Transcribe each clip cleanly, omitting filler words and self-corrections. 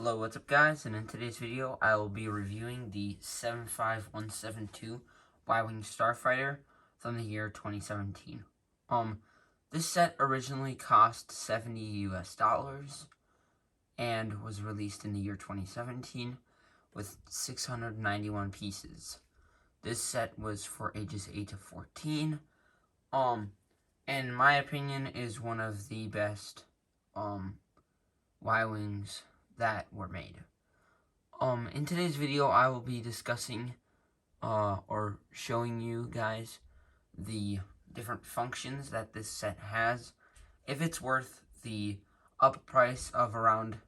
Hello, what's up guys, and in today's video I will be reviewing the 75172 Y-Wing Starfighter from the year 2017. This set originally cost $70 US and was released in the year 2017 with 691 pieces. This set was for ages 8 to 14. In my opinion, is one of the best Y-Wings that were made. In today's video, I will be discussing or showing you guys the different functions that this set has, if it's worth the up price of around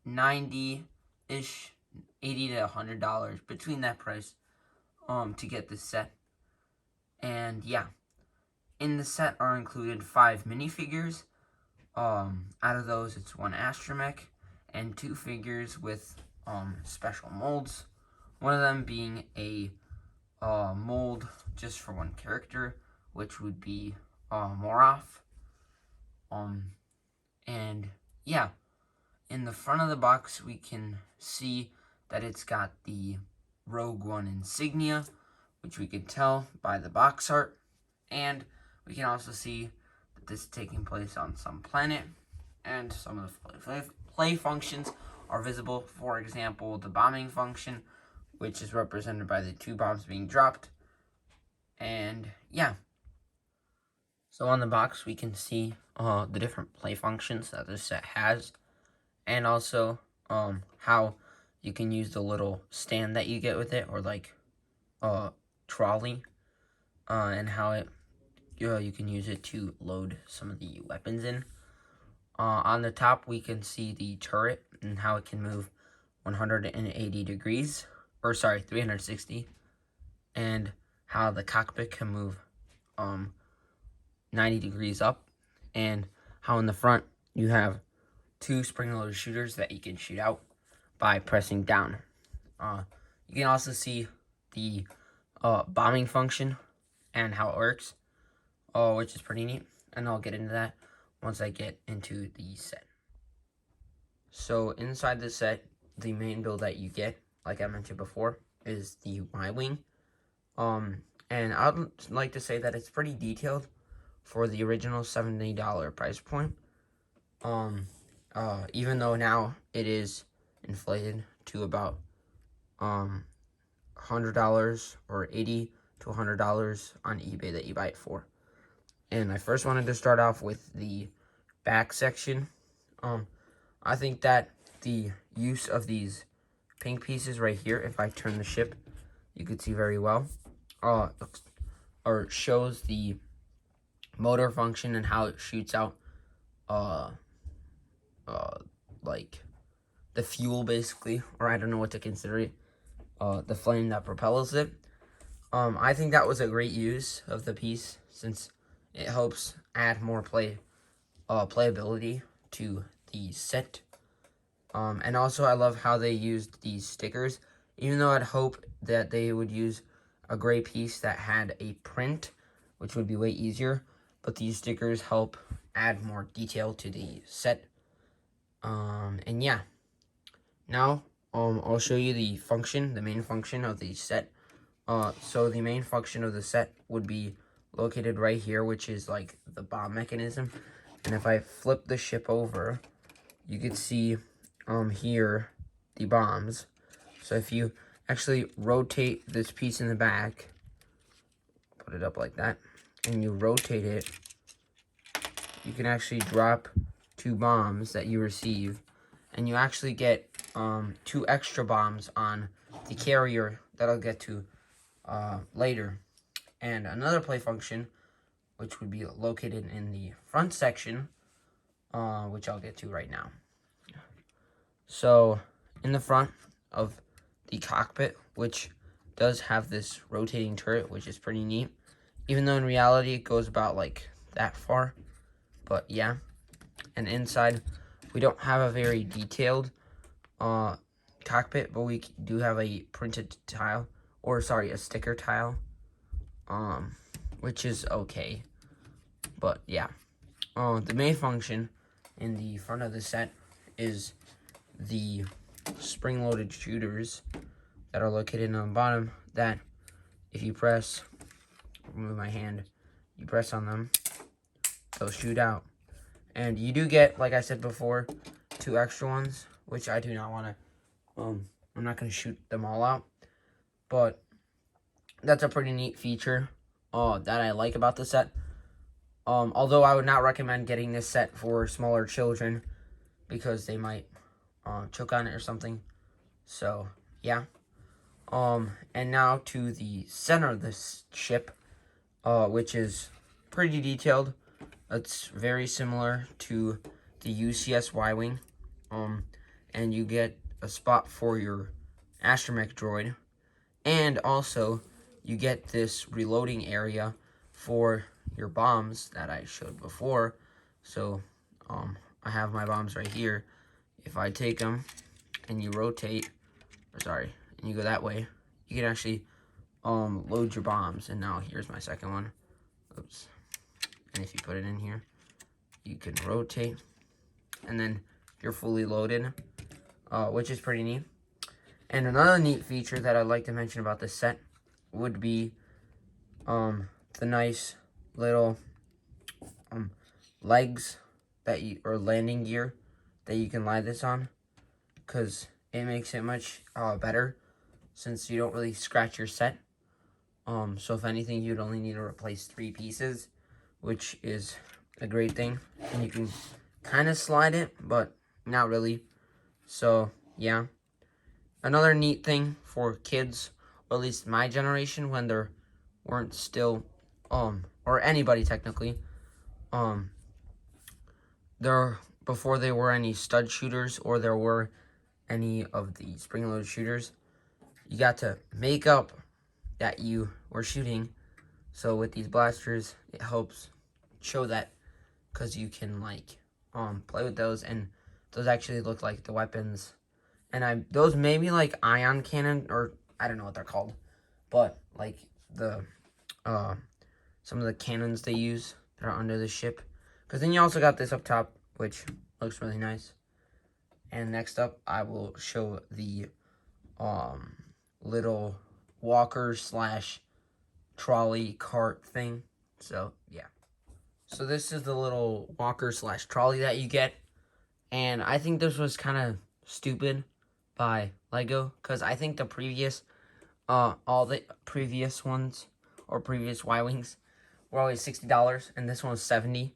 $90-ish, $80 to $100, between that price, to get this set. And yeah, in the set are included 5 minifigures. Out of those, it's 1 Astromech and 2 figures with special molds. One of them being a mold just for 1 character, which would be Moroff. And yeah, in the front of the box we can see that it's got the Rogue One insignia, which we can tell by the box art, and we can also see that this is taking place on some planet, and some of the play functions are visible. For example, the bombing function, which is represented by the 2 bombs being dropped. And yeah, so on the box we can see the different play functions that this set has, and also how you can use the little stand that you get with it, or like trolley, and how it you can use it to load some of the weapons in. On the top, we can see the turret and how it can move 180 degrees, or sorry, 360, and how the cockpit can move 90 degrees up, and how in the front you have 2 spring-loaded shooters that you can shoot out by pressing down. You can also see the bombing function and how it works, which is pretty neat, and I'll get into that once I get into the set. So inside the set, the main build that you get, like I mentioned before, is the Y-Wing. And I'd like to say that it's pretty detailed for the original $70 price point. Even though now it is inflated to about $100 or $80 to $100 on eBay that you buy it for. And I first wanted to start off with the back section. I think that the use of these pink pieces right here, if I turn the ship, you could see very well, or shows the motor function and how it shoots out like the fuel, basically, or I don't know what to consider it, the flame that propels it. I think that was a great use of the piece, since it helps add more playability to the set. And also I love how they used these stickers, even though I'd hope that they would use a gray piece that had a print, which would be way easier, but these stickers help add more detail to the set. And yeah, now I'll show you the main function of the set. So the main function of the set would be located right here, which is like the bomb mechanism. And if I flip the ship over, you can see here the bombs. So if you actually rotate this piece in the back, put it up like that, and you rotate it, you can actually drop 2 bombs that you receive, and you actually get 2 extra bombs on the carrier that I'll get to later. And another play function, which would be located in the front section, which I'll get to right now. So in the front of the cockpit, which does have this rotating turret, which is pretty neat, even though in reality it goes about like that far, but yeah. And inside, we don't have a very detailed cockpit, but we do have a printed tile, or sorry, a sticker tile, which is okay. But yeah, the main function in the front of the set is the spring-loaded shooters that are located on the bottom that if you press, remove my hand, you press on them, they'll shoot out. And you do get, like I said before, 2 extra ones, which I do not want to, I'm not going to shoot them all out. But that's a pretty neat feature that I like about the set. Although I would not recommend getting this set for smaller children because they might choke on it or something. So, yeah. And now to the center of this ship, which is pretty detailed. It's very similar to the UCS Y-Wing. And you get a spot for your Astromech Droid. And also, you get this reloading area for your bombs that I showed before. So, I have my bombs right here. If I take them and you rotate, and you go that way, you can actually load your bombs. And now here's my second one. Oops. And if you put it in here, you can rotate, and then you're fully loaded, which is pretty neat. And another neat feature that I'd like to mention about this set would be the nice little legs that or landing gear that you can lie this on, because it makes it much better since you don't really scratch your set. So if anything, you'd only need to replace 3 pieces, which is a great thing. And you can kind of slide it, but not really. So, yeah. Another neat thing for kids, or at least my generation, when there weren't still, or anybody technically, before there were any stud shooters, or there were any of the spring-loaded shooters, you got to make up that you were shooting. So with these blasters, it helps show that, because you can like play with those, and those actually look like the weapons. And those may be like ion cannon, or I don't know what they're called, but like the some of the cannons they use that are under the ship. Because then you also got this up top, which looks really nice. And next up, I will show the little walker / trolley cart thing. So, yeah. So this is the little walker / trolley that you get. And I think this was kind of stupid by Lego, because I think the previous, all the previous ones, or previous Y-Wings, were always $60, and this one was $70.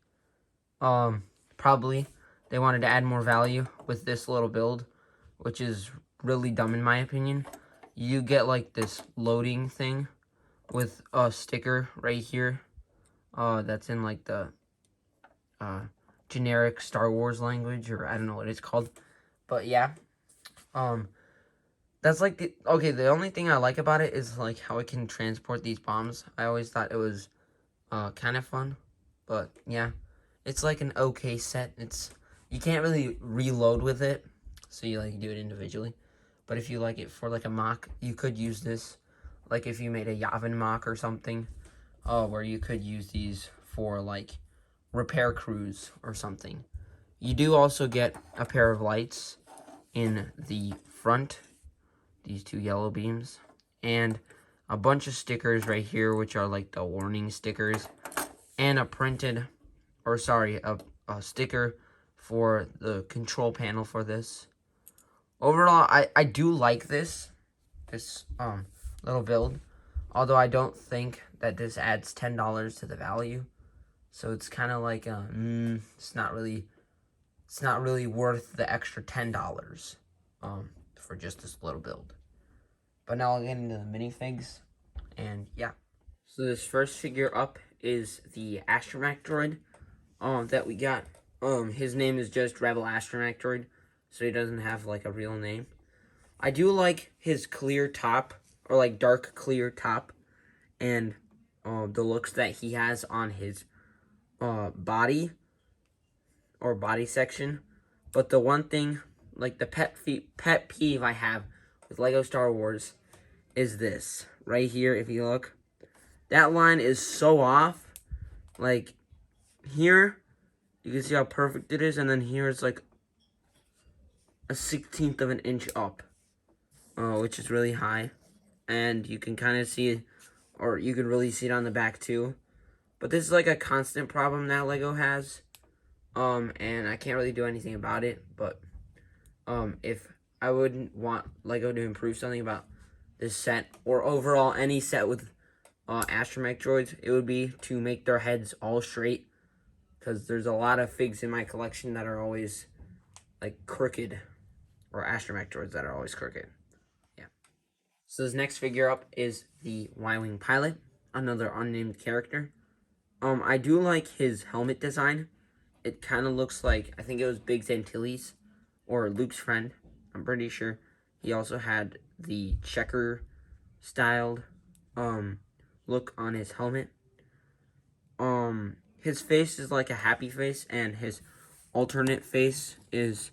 Probably they wanted to add more value with this little build, which is really dumb in my opinion. You get like this loading thing with a sticker right here, that's in like the generic Star Wars language, or I don't know what it's called, but yeah. That's like the only thing I like about it is like how it can transport these bombs. I always thought it was kind of fun, but yeah, it's like an okay set. You can't really reload with it, so you like do it individually. But if you like it for like a mock, you could use this, like if you made a Yavin mock or something, where you could use these for like repair crews or something. You do also get a pair of lights in the front, these 2 yellow beams, and a bunch of stickers right here, which are like the warning stickers, and a sticker for the control panel for this. Overall, I do like this little build, although I don't think that this adds $10 to the value. So it's kind of like it's not really worth the extra $10 for just this little build. But now I'll get into the minifigs, and yeah. So this first figure up is the Astromech Droid that we got. His name is just Rebel Astromech Droid, so he doesn't have like a real name. I do like his clear top, or like dark clear top, and the looks that he has on his body or body section. But the one thing, like the pet peeve I have with Lego Star Wars is this right here. If you look, that line is so off. Like here, you can see how perfect it is, and then here it's like 1/16 of an inch up, which is really high. And you can kind of see it, or you can really see it on the back too. But this is like a constant problem that Lego has. And I can't really do anything about it. But if I would want Lego to improve something about this set, or overall any set with Astromech Droids, it would be to make their heads all straight. Because there's a lot of figs in my collection that are always like crooked, or Astromech Droids that are always crooked. Yeah. So this next figure up is the Y-Wing pilot, another unnamed character. I do like his helmet design. It kind of looks like, I think it was Biggs Antilles, or Luke's friend. I'm pretty sure. He also had the checker styled look on his helmet. His face is like a happy face, and his alternate face is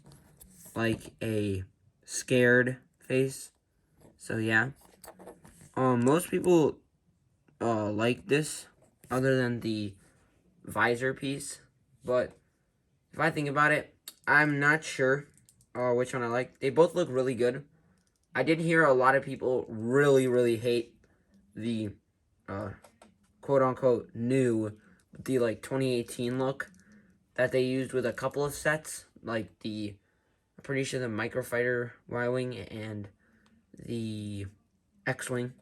like a scared face. So yeah. Most people like this, other than the visor piece. But if I think about it, I'm not sure which one I like. They both look really good. I did hear a lot of people really hate the quote-unquote new, the like 2018 look that they used with a couple of sets, like I'm pretty sure the Microfighter Y-Wing and the X-Wing.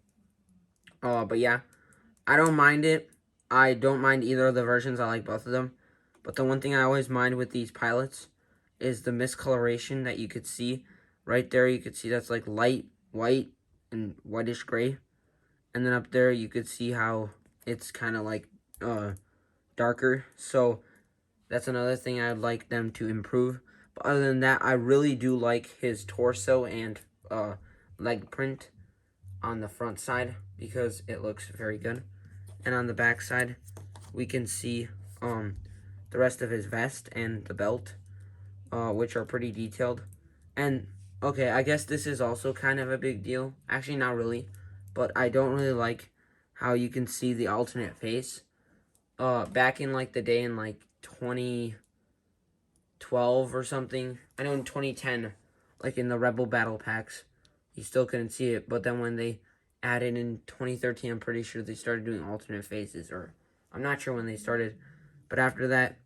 But yeah, I don't mind it. I don't mind either of the versions. I like both of them. But the one thing I always mind with these pilots is the miscoloration that you could see. Right there, you could see that's like light white and whitish gray. And then up there, you could see how it's kind of like darker. So that's another thing I'd like them to improve. But other than that, I really do like his torso and leg print on the front side, because it looks very good. And on the back side, we can see the rest of his vest and the belt, which are pretty detailed. And okay, I guess this is also kind of a big deal. Actually, not really, but I don't really like how you can see the alternate face. Back in like the day in like 2012 or something, I know in 2010, like in the Rebel battle packs, you still couldn't see it. But then when they added in 2013, I'm pretty sure they started doing alternate faces, or I'm not sure when they started. But after that,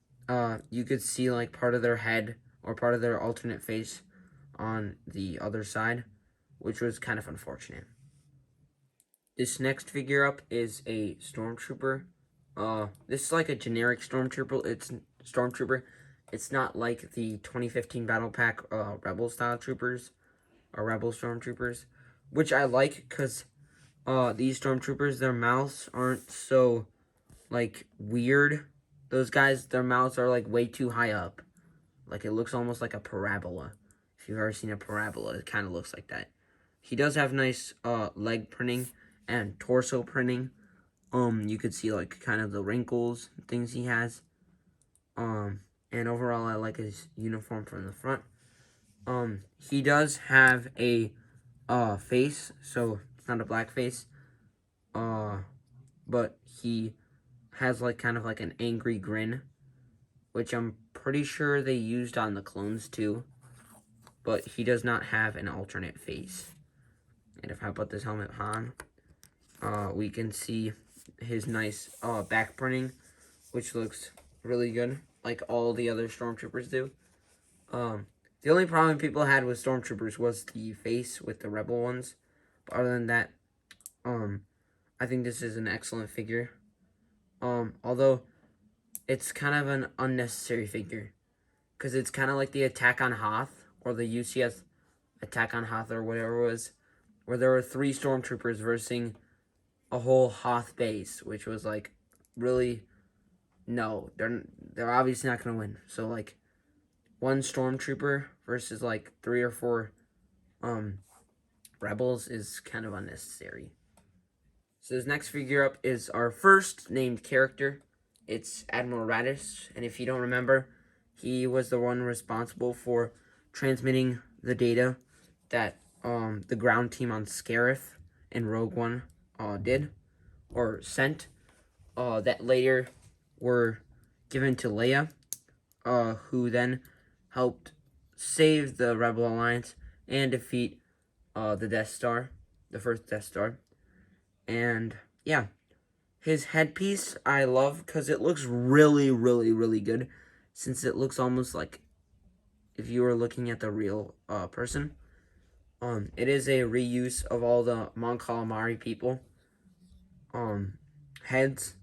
you could see like part of their head or part of their alternate face on the other side, which was kind of unfortunate. This next figure up is a Stormtrooper. This is like a generic Stormtrooper. It's not like the 2015 Battle Pack Rebel style troopers or Rebel Stormtroopers, which I like because these Stormtroopers, their mouths aren't so like weird. Those guys, their mouths are like way too high up. Like it looks almost like a parabola. If you've ever seen a parabola, it kind of looks like that. He does have nice leg printing and torso printing. You could see like kind of the wrinkles and things he has. And overall I like his uniform from the front. He does have a face, so it's not a black face. But he has like kind of like an angry grin, which I'm pretty sure they used on the clones too. But he does not have an alternate face. And if I put this helmet on, we can see his nice back printing, which looks really good, like all the other Stormtroopers do. The only problem people had with Stormtroopers was the face with the Rebel ones. But other than that, I think this is an excellent figure. Although it's kind of an unnecessary figure, because it's kind of like the Attack on Hoth, or the UCS Attack on Hoth, or whatever it was, where there were 3 Stormtroopers versus a whole Hoth base, which was like, really, no, they're obviously not gonna win. So like, 1 Stormtrooper versus like 3 or 4 Rebels is kind of unnecessary. So this next figure up is our first named character. It's Admiral Radish, and if you don't remember, he was the one responsible for transmitting the data that the ground team on Scarif and Rogue One did, or sent, that later were given to Leia, who then helped save the Rebel Alliance and defeat the Death Star, the first Death Star. And yeah, his headpiece I love because it looks really, really, really good, since it looks almost like if you were looking at the real person. It is a reuse of all the Mon Calamari people heads,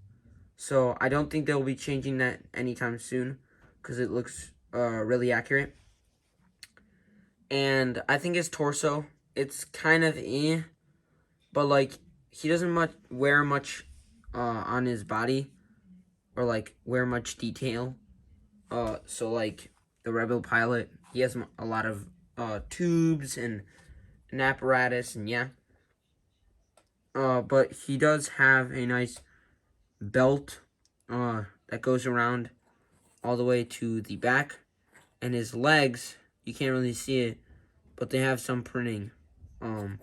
so I don't think they'll be changing that anytime soon because it looks really accurate. And I think his torso, it's kind of but like he doesn't wear much on his body, or like wear much detail. So like the Rebel pilot, he has a lot of tubes and an apparatus, and yeah. But he does have a nice belt that goes around all the way to the back, and his legs, you can't really see it, but they have some printing. And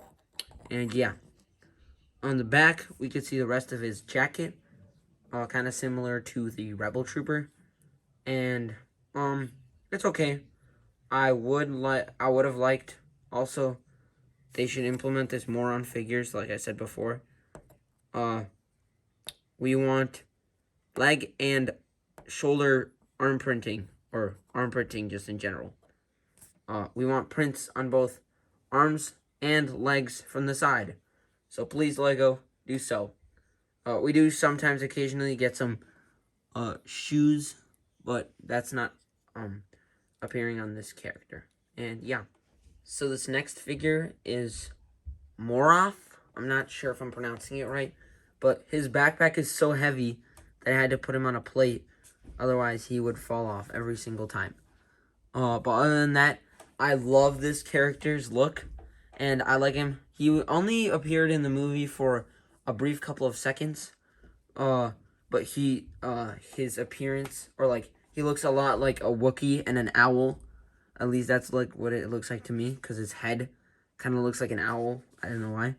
yeah, on the back we can see the rest of his jacket, kind of similar to the Rebel Trooper, and it's okay. I would have liked also they should implement this more on figures, like I said before. We want leg and shoulder arm printing, or arm printing just in general. We want prints on both arms and legs from the side. So please, Lego, do so. We do sometimes occasionally get some shoes, but that's not appearing on this character. And yeah. So this next figure is Moroff. I'm not sure if I'm pronouncing it right, but his backpack is so heavy that I had to put him on a plate. Otherwise, he would fall off every single time. But other than that, I love this character's look, and I like him. He only appeared in the movie for a brief couple of seconds. But his appearance, or like, he looks a lot like a Wookiee and an owl. At least that's like what it looks like to me, because his head kind of looks like an owl. I don't know why.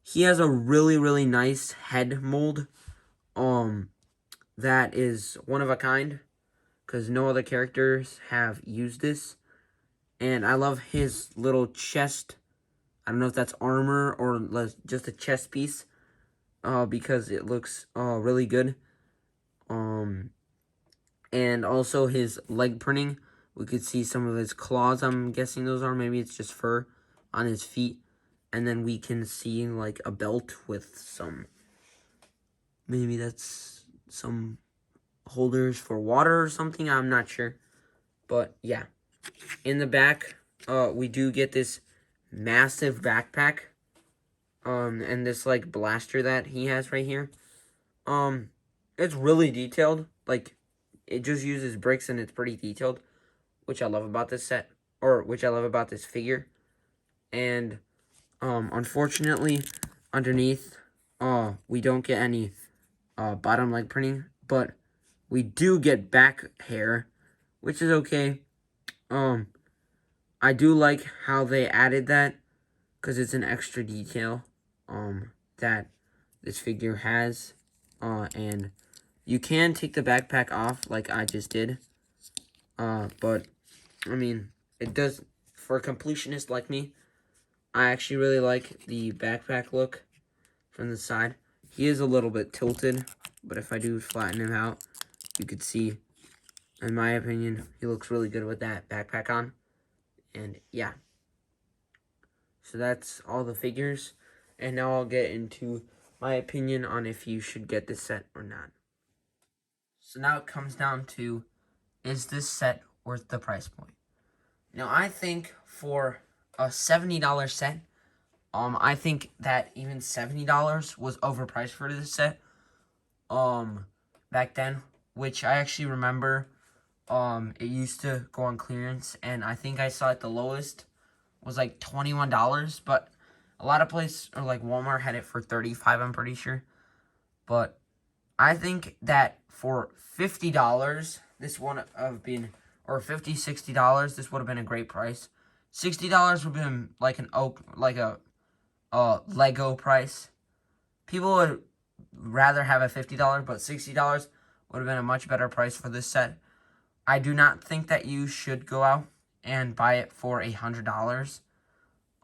He has a really, really nice head mold. That is one of a kind, because no other characters have used this. And I love his little chest. I don't know if that's armor or just a chest piece, because it looks really good. And also his leg printing. We could see some of his claws, I'm guessing those are. Maybe it's just fur on his feet. And then we can see like a belt with some, maybe that's some holders for water or something. I'm not sure. But yeah. In the back, we do get this massive backpack. And this like blaster that he has right here. It's really detailed. Like, it just uses bricks and it's pretty detailed, which I love about this set, or which I love about this figure. And unfortunately, underneath, we don't get any bottom leg printing, but we do get back hair, which is okay. I do like how they added that, because it's an extra detail that this figure has. And you can take the backpack off like I just did. But I mean, it does, for a completionist like me, I actually really like the backpack look from the side. He is a little bit tilted, but if I do flatten him out, you could see, in my opinion, he looks really good with that backpack on. And yeah. So that's all the figures. And now I'll get into my opinion on if you should get this set or not. So now it comes down to, is this set worth the price point? Now, I think for a $70 set, I think that even $70 was overpriced for this set, back then, which I actually remember, it used to go on clearance, and I think I saw it the lowest was like $21, but a lot of places, or like Walmart, had it for $35, I'm pretty sure. But I think that for $50, this would have been, or $50, $60, this would have been a great price. $60 would have been like a Lego price. People would rather have a $50, but $60 would have been a much better price for this set. I do not think that you should go out and buy it for $100.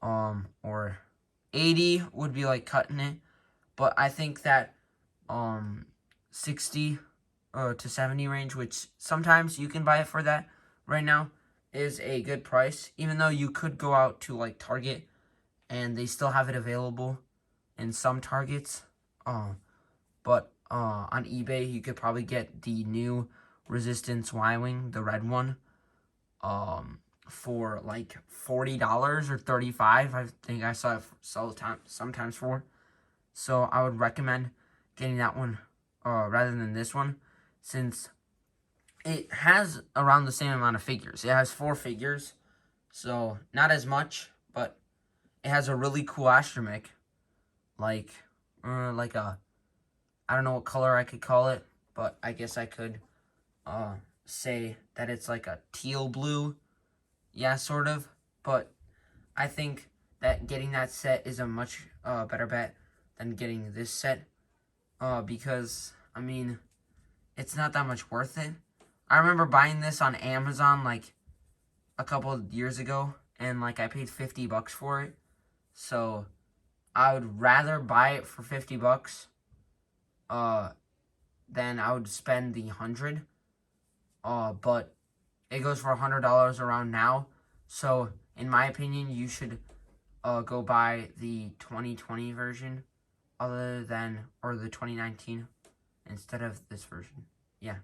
Or 80 would be like cutting it. But I think that 60 to 70 range, which sometimes you can buy it for that right now, is a good price. Even though you could go out to like Target and they still have it available in some Targets. But on eBay you could probably get the new Resistance Y-Wing, the red one, for like $40 or $35. I think I saw it sometimes for. So I would recommend getting that one rather than this one, since it has around the same amount of figures. It has 4 figures, so not as much, but it has a really cool astromech, like a, I don't know what color I could call it, but I guess I could say that it's like a teal blue. Yeah, sort of. But I think that getting that set is a much better bet than getting this set. Because, I mean, it's not that much worth it. I remember buying this on Amazon like a couple of years ago, and like I paid $50 for it. So I would rather buy it for $50 than I would spend the 100. But it goes for $100 around now. So in my opinion, you should go buy the 2020 version or the 2019 instead of this version. Yeah.